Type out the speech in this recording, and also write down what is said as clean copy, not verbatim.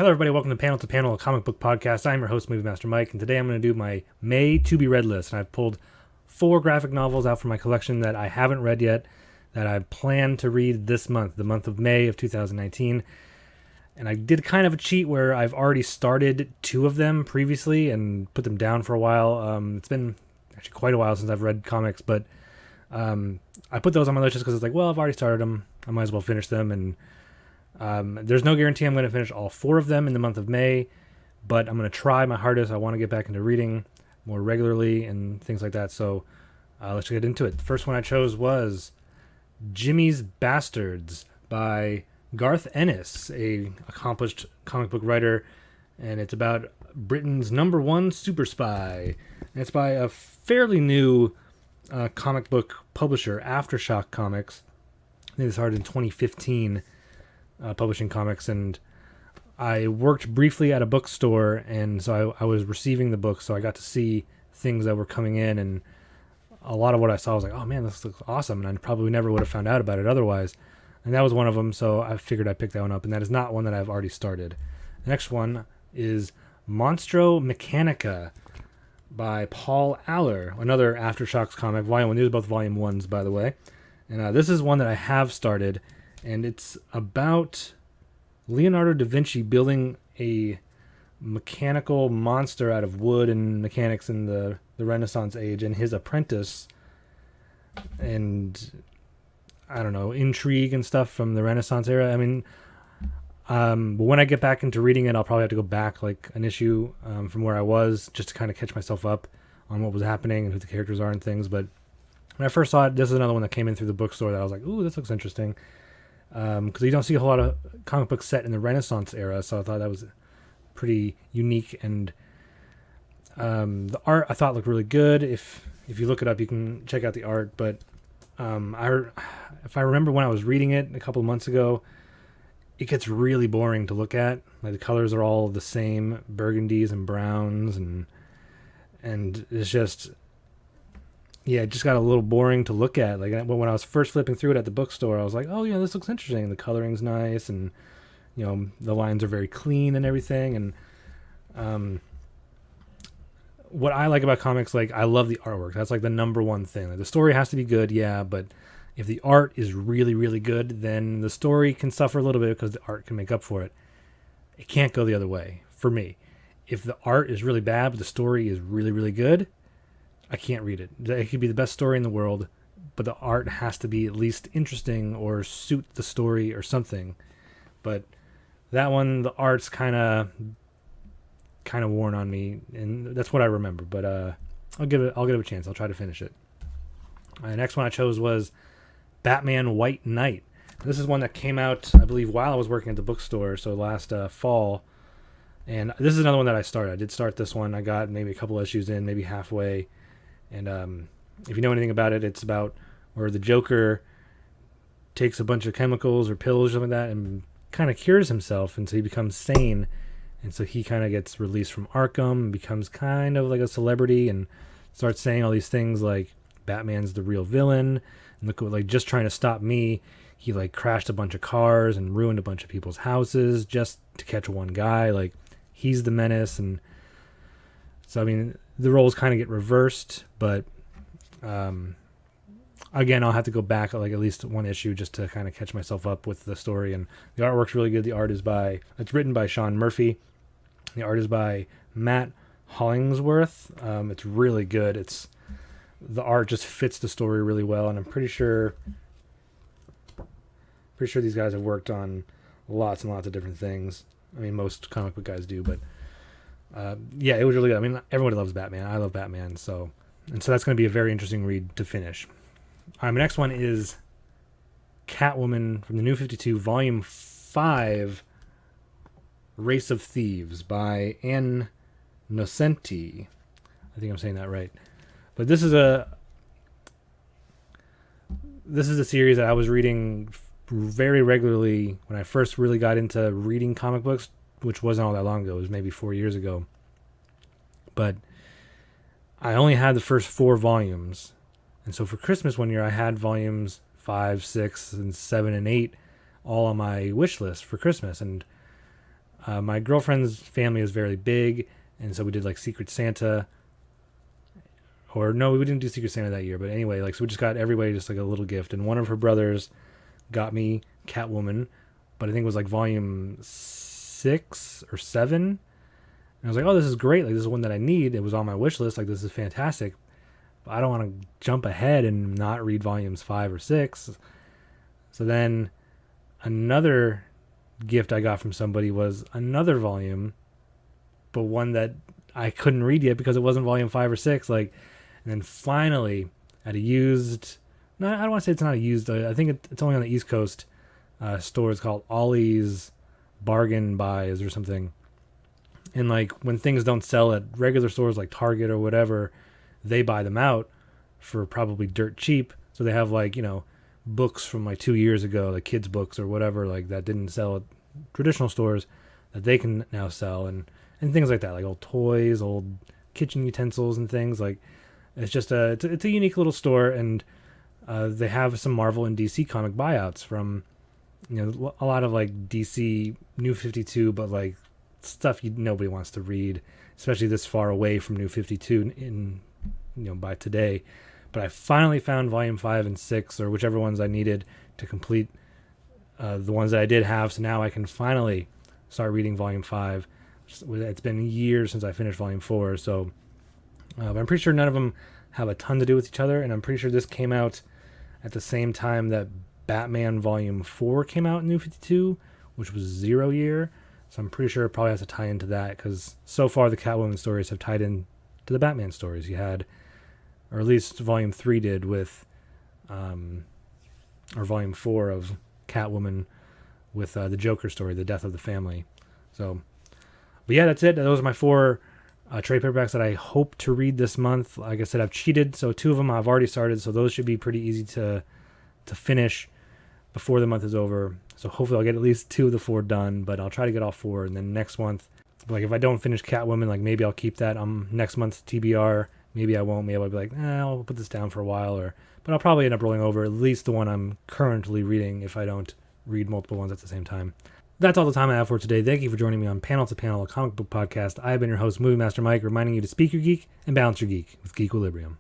Hello, everybody. Welcome to Panel, a comic book podcast. I'm your host, Movie Master Mike, and today I'm going to do my May to be read list. And I've pulled 4 graphic novels out from my collection that I haven't read yet, that I plan to read this month, the month of May of 2019. And I did kind of a cheat where I've already started 2 of them previously and put them down for a while. It's been actually quite a while since I've read comics, but I put those on my list just because it's like, well, I've already started them. I might as well finish them. And there's no guarantee I'm going to finish all 4 of them in the month of May, but I'm going to try my hardest. I want to get back into reading more regularly and things like that. So let's get into it. The first one I chose was Jimmy's Bastards by Garth Ennis, a accomplished comic book writer, and it's about Britain's #1 super spy. And it's by a fairly new comic book publisher, Aftershock Comics. I think it started in 2015. Publishing comics, and I worked briefly at a bookstore, and so I was receiving the books, so I got to see things that were coming in, and a lot of what I saw was like, oh man, this looks awesome, and I probably never would have found out about it otherwise. And that was one of them, so I figured I'd pick that one up, and that is not one that I've already started. The next one is Monstro Mechanica by Paul Aller, another Aftershocks comic, volume 1. These are both volume 1s, by the way. And this is one that I have started, and it's about Leonardo da Vinci building a mechanical monster out of wood and mechanics in the Renaissance age, and his apprentice, and I don't know, intrigue and stuff from the Renaissance era. I mean, but when I get back into reading it, I'll probably have to go back like an issue from where I was just to kind of catch myself up on what was happening and who the characters are and things. But when I first saw it, this is another one that came in through the bookstore that I was like, ooh, this looks interesting. Because you don't see a whole lot of comic books set in the Renaissance era, so I thought that was pretty unique. And the art I thought looked really good. If you look it up, you can check out the art. But if I remember when I was reading it a couple of months ago, it gets really boring to look at. Like the colors are all the same, burgundies and browns, and it's just. Yeah, it just got a little boring to look at. Like when I was first flipping through it at the bookstore, I was like, "Oh, yeah, this looks interesting. The coloring's nice, and the lines are very clean and everything." And what I like about comics, like I love the artwork. That's like the #1 thing. Like the story has to be good, yeah, but if the art is really, really good, then the story can suffer a little bit because the art can make up for it. It can't go the other way for me. If the art is really bad, but the story is really, really good, I can't read it. It could be the best story in the world, but the art has to be at least interesting or suit the story or something. But that one, the art's kind of worn on me, and that's what I remember. But I'll give it a chance. I'll try to finish it. The next one I chose was Batman White Knight. This is one that came out, I believe, while I was working at the bookstore, so last fall. And this is another one that I started. I did start this one. I got maybe a couple issues in, maybe halfway. And if you know anything about it, it's about where the Joker takes a bunch of chemicals or pills or something like that and kind of cures himself, and so he becomes sane. And so he kind of gets released from Arkham and becomes kind of like a celebrity and starts saying all these things like Batman's the real villain. And look, like just trying to stop me, he like crashed a bunch of cars and ruined a bunch of people's houses just to catch one guy. Like he's the menace. And so, I mean, the roles kind of get reversed, but again, I'll have to go back like at least one issue just to kind of catch myself up with the story. And the artwork's really good. The art is it's written by Sean Murphy. The art is by Matt Hollingsworth. It's really good. The art just fits the story really well, and I'm pretty sure these guys have worked on lots and lots of different things. I mean, most comic book guys do, but yeah, it was really good. I mean, everybody loves Batman. I love Batman, so that's going to be a very interesting read to finish. All right, my next one is Catwoman from the New 52, Volume 5, Race of Thieves by Ann Nocenti. I think I'm saying that right. But this is a series that I was reading very regularly when I first really got into reading comic books, which wasn't all that long ago. It was maybe 4 years ago. But I only had the first 4 volumes. And so for Christmas one year, I had volumes 5, 6, and 7, and 8 all on my wish list for Christmas. And My girlfriend's family is very big, and so we did like Secret Santa. Or no, we didn't do Secret Santa that year. But anyway, like, so we just got everybody just like a little gift. And one of her brothers got me Catwoman, but I think it was like volume 6 or 7. And I was like, oh, this is great. Like, this is one that I need. It was on my wish list. Like, this is fantastic. But I don't want to jump ahead and not read volumes 5 or 6. So then another gift I got from somebody was another volume, but one that I couldn't read yet because it wasn't volume 5 or 6. Like, and then finally, at a used, no, I don't want to say it's not a used, I think it's only on the East Coast store. It's called Ollie's Bargain Buys or something. And like when things don't sell at regular stores like Target or whatever, they buy them out for probably dirt cheap. So they have like, books from like 2 years ago, like kids' books or whatever, like that didn't sell at traditional stores that they can now sell, and things like that, like old toys, old kitchen utensils and things. Like, it's just it's a unique little store, and they have some Marvel and DC comic buyouts from, a lot of like DC New 52, but like stuff nobody wants to read, especially this far away from New 52 in by today. But I finally found volume 5 and 6, or whichever ones I needed to complete the ones that I did have. So now I can finally start reading volume 5. It's been years since I finished volume 4, so but I'm pretty sure none of them have a ton to do with each other, and I'm pretty sure this came out at the same time that Batman volume 4 came out in New 52, which was 0 year. So I'm pretty sure it probably has to tie into that, because so far the Catwoman stories have tied in to the Batman stories. You had, or at least volume 3 did with, or volume 4 of Catwoman with the Joker story, The Death of the Family. So, but yeah, that's it. Those are my 4 trade paperbacks that I hope to read this month. Like I said, I've cheated, so 2 of them I've already started, so those should be pretty easy to finish before the month is over. So hopefully I'll get at least 2 of the 4 done, but I'll try to get all 4, and then next month, like if I don't finish Catwoman, like maybe I'll keep that next month's TBR. Maybe I won't. Maybe I'll be like, I'll put this down for a while, but I'll probably end up rolling over at least the one I'm currently reading if I don't read multiple ones at the same time. That's all the time I have for today. Thank you for joining me on Panel to Panel, a comic book podcast. I've been your host, Movie Master Mike, reminding you to speak your geek and balance your geek with Geekquillibrium.